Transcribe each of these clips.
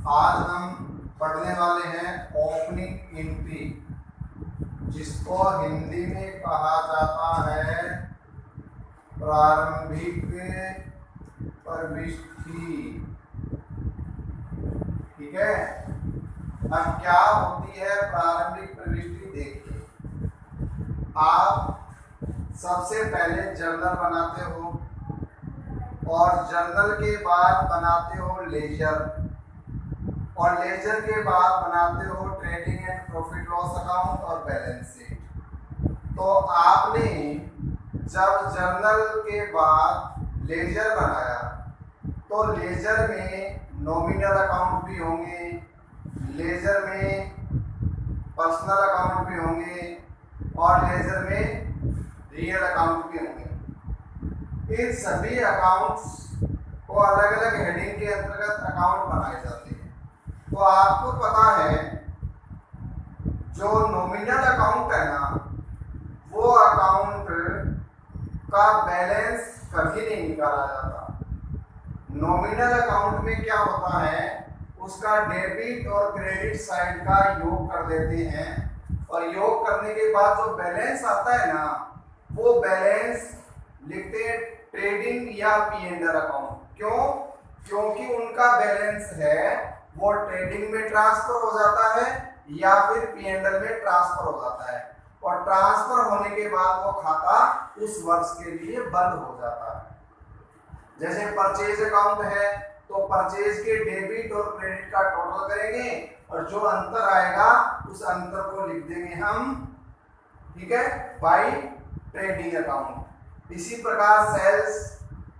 आज हम पढ़ने वाले हैं ओपनिंग एंट्री, जिसको हिंदी में कहा जाता है प्रारंभिक प्रविष्टि। ठीक है, अब क्या होती है प्रारंभिक प्रविष्टि? देखिए, आप सबसे पहले जर्नल बनाते हो और जर्नल के बाद बनाते हो लेजर, और लेजर के बाद बनाते हो trading and profit loss account और बैलेंस शीट। तो आपने जब जर्नल के बाद लेजर बनाया तो लेजर में नॉमिनल अकाउंट भी होंगे, लेजर में पर्सनल अकाउंट भी होंगे और लेजर में रियल अकाउंट भी होंगे। इन सभी अकाउंट्स को अलग अलग हेडिंग के अंतर्गत अकाउंट बनाए जाते हैं। तो आपको पता है जो नॉमिनल अकाउंट है ना, वो अकाउंट का बैलेंस कभी नहीं निकाला जाता। नॉमिनल अकाउंट में क्या होता है, उसका डेबिट और क्रेडिट साइड का योग कर देते हैं और योग करने के बाद जो बैलेंस आता है ना, वो बैलेंस लिखते हैं ट्रेडिंग या पी&एल अकाउंट। क्यों? क्योंकि उनका बैलेंस है वो ट्रेडिंग में ट्रांसफर हो जाता है या फिर पी&एल में ट्रांसफर हो जाता है, और ट्रांसफर होने के बाद वो खाता उस वर्ष के लिए बंद हो जाता है। जैसे परचेज अकाउंट है तो परचेज के डेबिट और क्रेडिट का टोटल करेंगे और जो अंतर आएगा उस अंतर को लिख देंगे हम, ठीक है, बाय ट्रेडिंग अकाउंट। इसी प्रकार सेल्स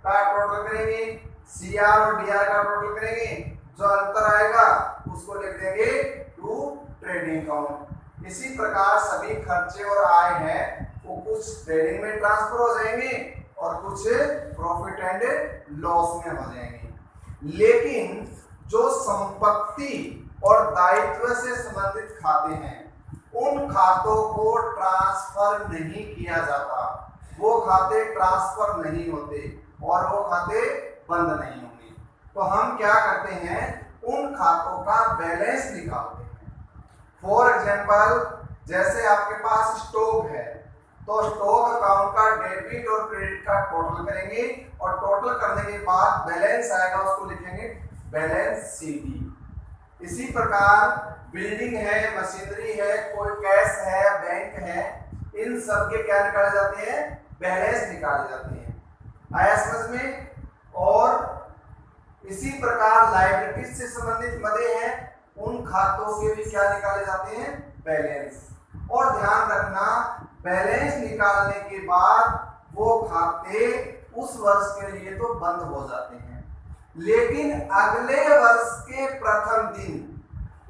का टोटल करेंगे, सीआर और डीआर का टोटल करेंगे, जो अंतर आएगा उसको लिख देंगे टू ट्रेडिंग अकाउंट। इसी प्रकार सभी खर्चे और आय है वो कुछ ट्रेडिंग में ट्रांसफर हो जाएंगे और कुछ प्रॉफिट एंड लॉस में हो जाएंगे। लेकिन जो संपत्ति और दायित्व से संबंधित खाते हैं उन खातों को ट्रांसफर नहीं किया जाता, वो खाते ट्रांसफर नहीं होते और वो खाते बंद नहीं होंगे। तो हम क्या करते हैं, उन खातों का बैलेंस निकालते हैं। फॉर एग्जांपल, जैसे आपके पास स्टॉक है तो स्टॉक अकाउंट का डेबिट और क्रेडिट का टोटल करेंगे और टोटल करने के बाद बैलेंस आएगा, उसको लिखेंगे बैलेंस सीडी। इसी प्रकार बिल्डिंग है, मशीनरी है, कोई कैश है, बैंक है, इन सब के क्या निकाले जाते हैं, बैलेंस निकाले जाते हैं। आया समझ में? और इसी प्रकार लायबिलिटीज से संबंधित मदे हैं, उन खातों के भी क्या निकाले जाते हैं, बैलेंस। और ध्यान रखना, बैलेंस निकालने के बाद वो खाते उस वर्ष के लिए तो बंद हो जाते हैं, लेकिन अगले वर्ष के प्रथम दिन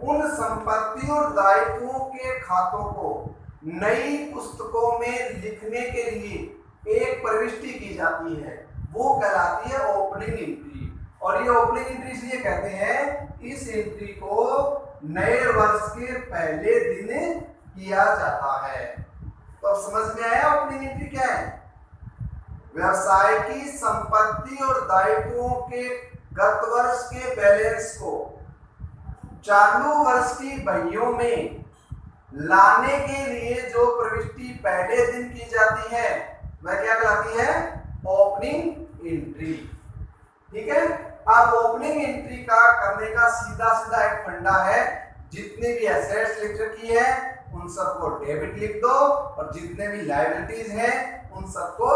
उन संपत्ति और दायित्वों के खातों को नई पुस्तकों में लिखने के लिए एक प्रविष्टि की जाती है, वो कहलाती है ओपनिंग एंट्री। और ये ओपनिंग एंट्री इसलिए कहते हैं, इस एंट्री को नए वर्ष के पहले दिन किया जाता है। तो अब समझ में आया ओपनिंग एंट्री क्या है? व्यवसाय की संपत्ति और दायित्वों के गत वर्ष के बैलेंस को चालू वर्ष की बहियों में लाने के लिए जो प्रविष्टि पहले दिन की जाती है वह क्या कहलाती है, ओपनिंग एंट्री। ठीक है, अब ओपनिंग एंट्री का करने का सीधा सीधा एक फंडा है, जितने भी एसेट्स लिख रखी है उन सबको डेबिट लिख दो और जितने भी लायबिलिटीज हैं उन सबको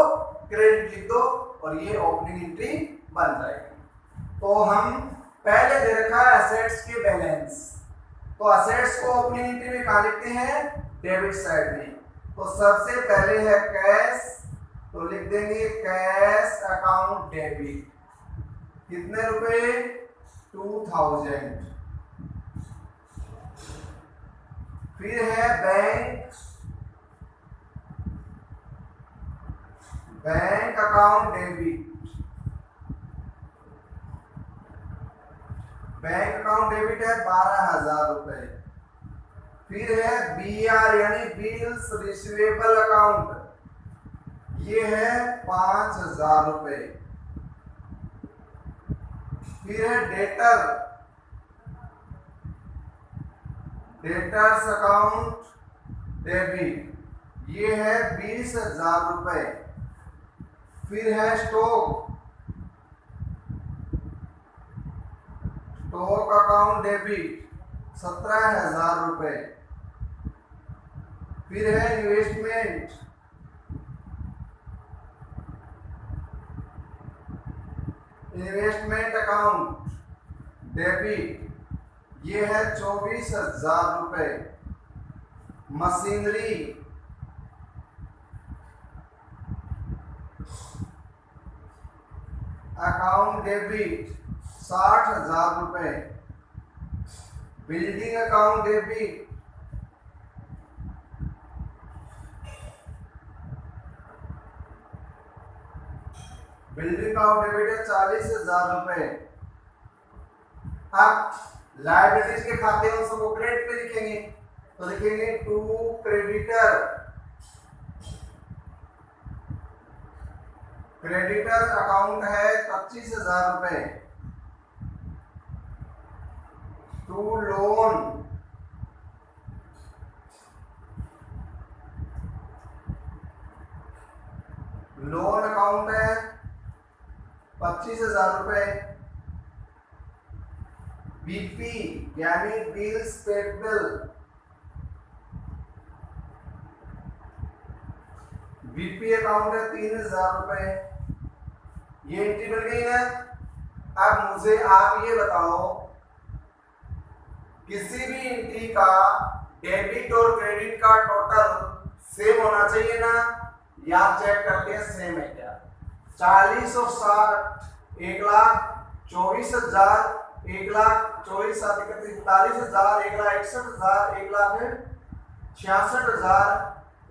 क्रेडिट लिख दो और ये ओपनिंग एंट्री बन जाएगी। तो हम पहले दे रखा है एसेट्स के बैलेंस, तो एसेट्स को ओपनिंग एंट्री में कहाँ लिखते हैं, डेबिट साइड में। तो सबसे पहले है कैश, तो लिख देंगे कैश अकाउंट डेबिट, कितने रुपए, 2000। फिर है bank account debit, bank account debit है 12,000 रुपए। फिर है BR यानी बिल्स रिसीवेबल अकाउंट, ये है 5,000 रुपए। फिर है डेटर डेटर्स अकाउंट डेबिट, ये है 20,000 रुपए। फिर है स्टॉक, स्टॉक अकाउंट डेबिट 17,000 रुपए। फिर है इन्वेस्टमेंट, इन्वेस्टमेंट अकाउंट डेबिट, ये है 24,000 रुपए। मशीनरी, अकाउंट डेबिट 60,000 रुपए। Building account debit, building account debit है 40,000 रुपए। अब लायबिलिटीज के खाते उन सबको क्रेडिट पे लिखेंगे, तो लिखेंगे टू क्रेडिटर, क्रेडिटर अकाउंट है 25,000 रुपए। टू लोन, लोन अकाउंट है 25,000 रुपए। बीपी यानी बिल्स पेबल, बीपी अकाउंट है 3,000 रुपए। ये एंट्री मिल गई ना। अब मुझे आप ये बताओ, किसी भी एंट्री का डेबिट और क्रेडिट का टोटल सेम होना चाहिए ना, या चेक करते हैं सेम है क्या। 40 और 60 1,24,000, 1,24,000, 41,000, 1,61,000, 1,66,000,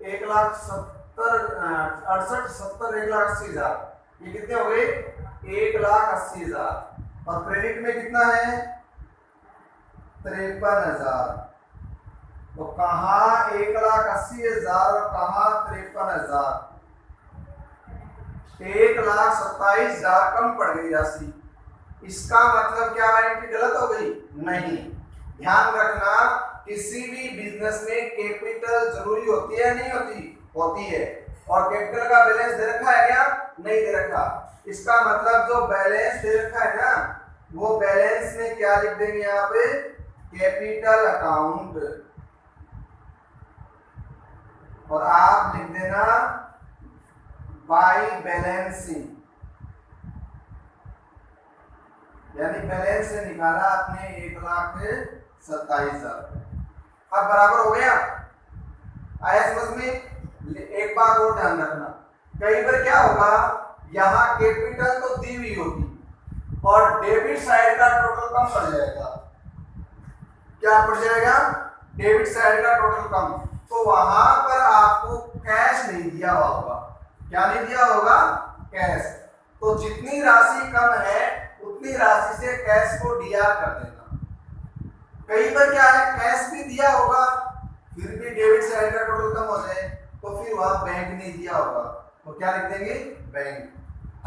1,68,70, 1,80,000। ये कितने हो गए? 1,80,000। और क्रेडिट में कितना है? 53,000। तो कहाँ 1,80,000 और कहाँ 53,000? 1,27,000 कम पड़ गई राशि। इसका मतलब क्या एंट्री गलत हो गई? नहीं। ध्यान रखना, किसी भी बिजनेस में कैपिटल जरूरी होती है नहीं होती? होती है। और कैपिटल का बैलेंस दे रखा है क्या? नहीं दे रखा। इसका मतलब जो बैलेंस दे रखा है ना, वो बैलेंस में क्या लिख देंगे यहाँ पे? Capital account. और आप लिख देना बाय बैलेंसिंग, यानी बैलेंस से निकाला आपने 1,27,000। अब बराबर हो गया? आया समझ में? एक बात और ध्यान रखना, कई बार क्या होगा, यहाँ कैपिटल तो दी हुई होगी और डेबिट साइड का टोटल कम पड़ जाएगा। क्या पड़ जाएगा? डेबिट साइड का टोटल कम। तो वहां पर आपको कैश नहीं दिया होगा। क्या नहीं दिया होगा? कैश। तो जितनी राशि कम है उतनी राशि से कैश को डीआर कर देना। कई बार क्या है, कैश भी दिया होगा फिर भी डेबिट साइड का टोटल कम हो जाए, तो फिर वहां बैंक नहीं दिया होगा, तो क्या लिख देंगे? बैंक।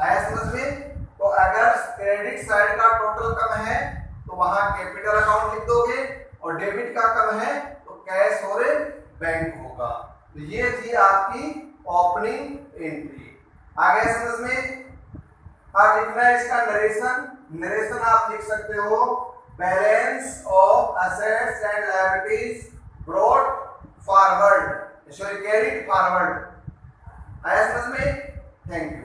आया समझ में? तो अगर क्रेडिट साइड का टोटल कम है तो वहां कैपिटल अकाउंट लिख दोगे, और डेबिट का कम है तो कैश और बैंक होगा। तो ये थी आपकी ओपनिंग एंट्री। आगे समझ में? अब लिखना है इसका नरेशन। नरेशन आप लिख सकते हो, balance of assets and liabilities brought forward, sorry carried forward. आया समझ में? Thank you.